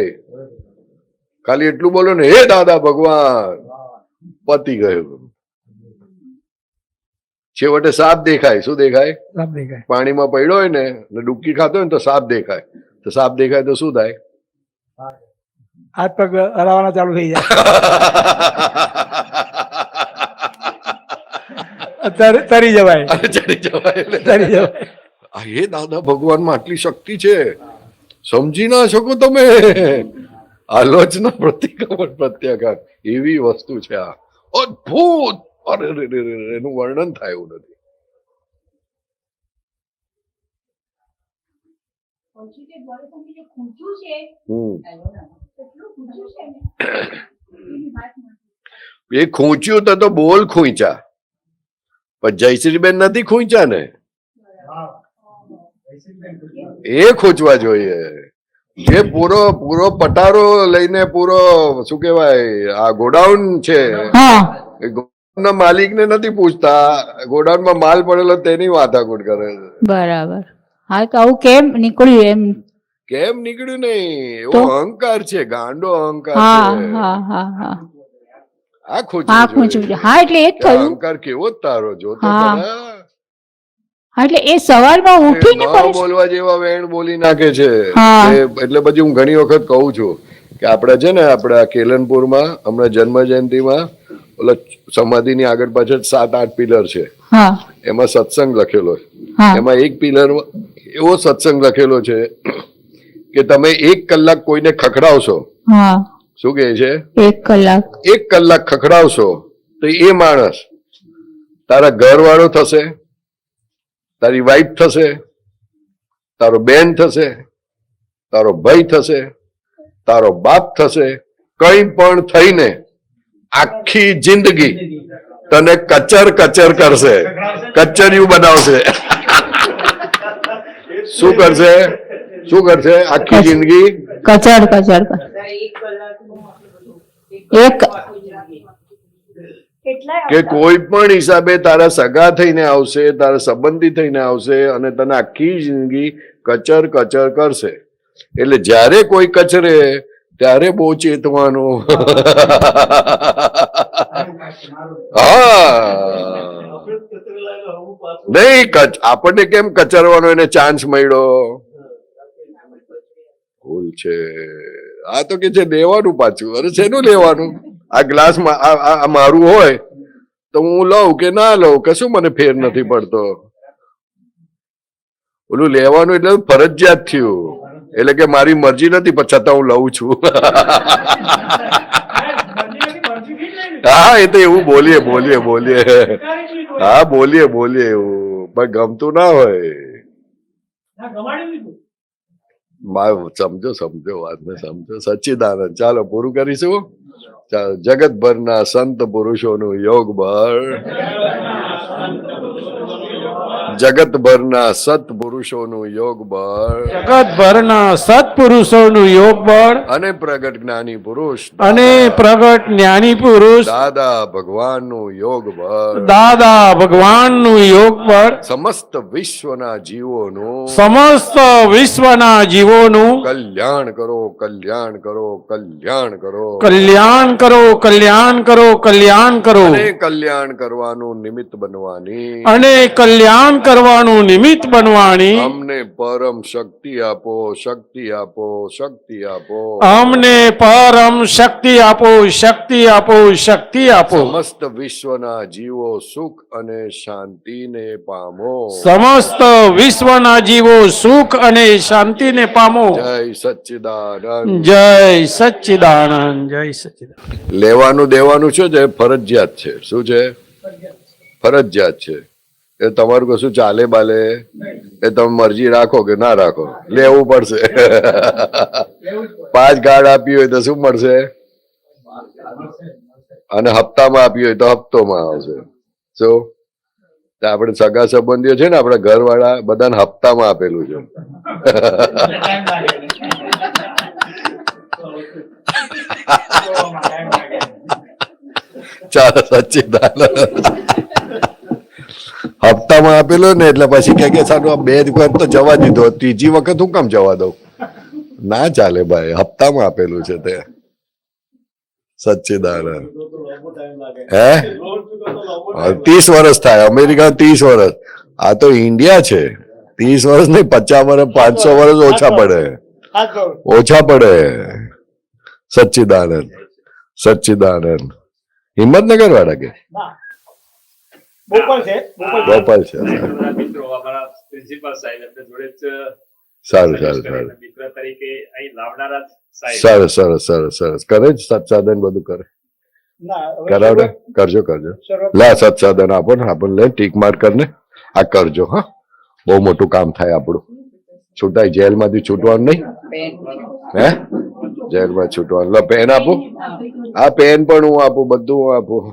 ખાલી એટલું બોલો ને, હે દાદા ભગવાન, પતી ગયું. છેવટે સાપ દેખાય. શું દેખાય? સાપ દેખાય. પાણીમાં પડ્યો હોય ને ડૂબકી ખાતો હોય ને તો સાપ દેખાય. તો સાપ દેખાય તો શું થાય? હાથ પગ હલાવવાના ચાલુ થઈ જાય. તરી જવાય. ચડી જવાય. તરી જવાય. હે દાદા ભગવાનમાં આટલી શક્તિ છે, સમજી ના શકો તમે. આલોચના, પ્રતિક્રમણ, પ્રત્યાઘાત એવી વસ્તુ છે આ. અદ્ભુત. અરે એનું વર્ણન થાય એવું નથી. એ ખૂંચ્યું તો બોલ ખૂંચા, પણ જયશ્રીબેન નથી ખૂંચ્યા ને. એ ખૂંચવા જોઈએ. જે પૂરો પૂરો પટારો લઈને પૂરો શું કેવાય આ ગોડાઉન છે, એ ગોડાઉનના માલિકને નથી પૂછતા, ગોડાઉનમાં માલ પડેલો તેની વાતાકૂટ કરે છે. બરાબર. હા, તો આવું કેમ નીકળ્યું એમ? કેમ નીકળ્યું નહીં? એવો અહંકાર છે, ગાંડો અહંકાર હા છે. હા હા હા આ હા, ખૂંચવું ખૂંચવું જોઈએ. છે. હા, એટલે એ જ થયું. અહંકાર કેવો જ તારો જોતો હા. ખરા. હા, એટલે એ સવારમાં ઉઠીને ન પરેશ બોલવા જેવા વેણ બોલી નાખે છે. હા. એટલે પછી હું ઘણી વખત કહું છું કે આપણે છે ને આપણે આ કેલનપુરમાં હમણાં જન્મ જયંતિમાં ઓલા સમાધિની આગળ પાછળ 7-8 પિલર છે, હા એમાં સત્સંગ લખેલો છે. હા એમાં એક પિલર એવો સત્સંગ લખેલો છે કે તમે 1 કલાક કોઈને ખખડાવશો. હા, શું કહે છે? 1 કલાક. 1 કલાક ખખડાવશો તો એ માણસ તારા ઘરવાળો થશે, તારી વાઈફ થશે, તારો બેન થશે, તારો ભાઈ થશે, તારો બાપ થશે, કઈ પણ થઈને આખી જિંદગી તને કચર કચર કરશે, કચરિયું બનાવશે. શું કરશે? શું કરશે? આખી જિંદગી કચર કચર એક કે કોઈ પણ હિસાબે તારા સગા થઈને આવશે, તારા સંબંધી થઈને આવશે અને તને આખી જિંદગી કચર કચર કરશે. એટલે જ્યારે કોઈ કચરે ત્યારે બહુ ચેતવાનું. હા, નહીં આપણને કેમ કચરવાનો એને ચાન્સ મળ્યો? ભૂલ છે. આ તો કે છે લેવાનું પાછું. અરે શેનું લેવાનું? આ ગ્લાસમાં આ મારું હોય તો હું લઉં કે ના લઉં, કશું મને ફેર નથી પડતો. ઓલું લેવાનું એટલે ફરજિયાત થયું, એટલે કે મારી મરજી નથી પણ છતાં હું લઉં છું. હા, એ તો એવું બોલીએ. હા, બોલીએ એવું, પણ ગમતું ના હોય. સમજો વાતને સમજો. સચ્ચિદાનંદ. ચાલો પૂરું કરીશું. ચાલો. જગતભરના સંત પુરુષોનું યોગ બળ, જગતભરના સત્પુરુષોનું યોગ બળ, જગતભરના સત્પુરુષોનું યોગ બળ અને પ્રગટ જ્ઞાની પુરુષ અને પ્રગટ જ્ઞાની પુરુષ દાદા ભગવાનનું યોગ બળ, દાદા ભગવાનનું યોગ બળ સમસ્ત વિશ્વના જીવોનું સમસ્ત વિશ્વના જીવોનું કલ્યાણ કરો, કલ્યાણ કરો, કલ્યાણ કરો, કલ્યાણ કરો, કલ્યાણ કરો, કલ્યાણ કરો અને કલ્યાણ કરવાનું નિમિત્ત બનવાની અને કલ્યાણ કરવાનું નિમિત્ત બનવાણી અમને પરમ શક્તિ આપો, શક્તિ આપો, શક્તિ આપો. અમને પરમ શક્તિ આપો, શક્તિ આપો, શક્તિ આપો. સમસ્ત વિશ્વના જીવો સુખ અને શાંતિને પામો. સમસ્ત વિશ્વના જીવો સુખ અને શાંતિને પામો. જય સચ્ચિદાનંદ. જય સચ્ચિદાનંદ, જય સચ્ચિદાનંદ. લેવાનું દેવાનું છે જે ફરજિયાત છે. શું છે? ફરજિયાત છે. એ તમારું કશું ચાલે બાલે એ તમે મરજી રાખો કે ના રાખો, લેવું પડશે. 5 કાર્ડ આપી હોય તો શું મળશે? અને હપ્તામાં આપી હોય તો હપ્તોમાં આવશે. શું આપણે સગા સંબંધીઓ છે ને, આપણા ઘરવાળા બધાને હપ્તામાં આપેલું છે. ચાલો સચ્ચિદાનંદ. હપ્તામાં આપેલો ને એટલે પછી કે સારું આ 2 વખત તો જવા દીધો, ત્રીજી વખત હું કામ જવા દઉં? ના ચાલે ભાઈ, હપ્તામાં આપેલું છે તે. સચ્ચિદાનંદ. હે 30 વર્ષ થાય અમેરિકા, 30 વર્ષ. આ તો ઇન્ડિયા છે. 30 વર્ષ નહીં, 50 વર્ષ, 500 વર્ષ ઓછા પડે, ઓછા પડે. સચ્ચિદાનંદ, સચ્ચિદાનંદ. હિંમતનગર વાળા કે બોપલ છે. ગોપાલ છે. મિત્રો અમારા પ્રિન્સિપાલ સાહેબ એમને જોડે જ સારું સારું સારું. મિત્ર તરીકે અહીં લાવનારા સાહેબ. સરસ સરસ સરસ સરસ. કરે જ સત્સાધન બધું કરે, કરાવડે. કરજો કરજો. લે સત્સાધન આપો ને, આપણને લે ટીક માર કરીને આ કરજો. હા, બહુ મોટું કામ થાય આપણું. છૂટાય, જેલમાંથી છૂટવાનું નહીં. હે જેલમાં છૂટવાનું. લો પેન આપું. આ પેન પણ હું આપું, બધું હું આપું.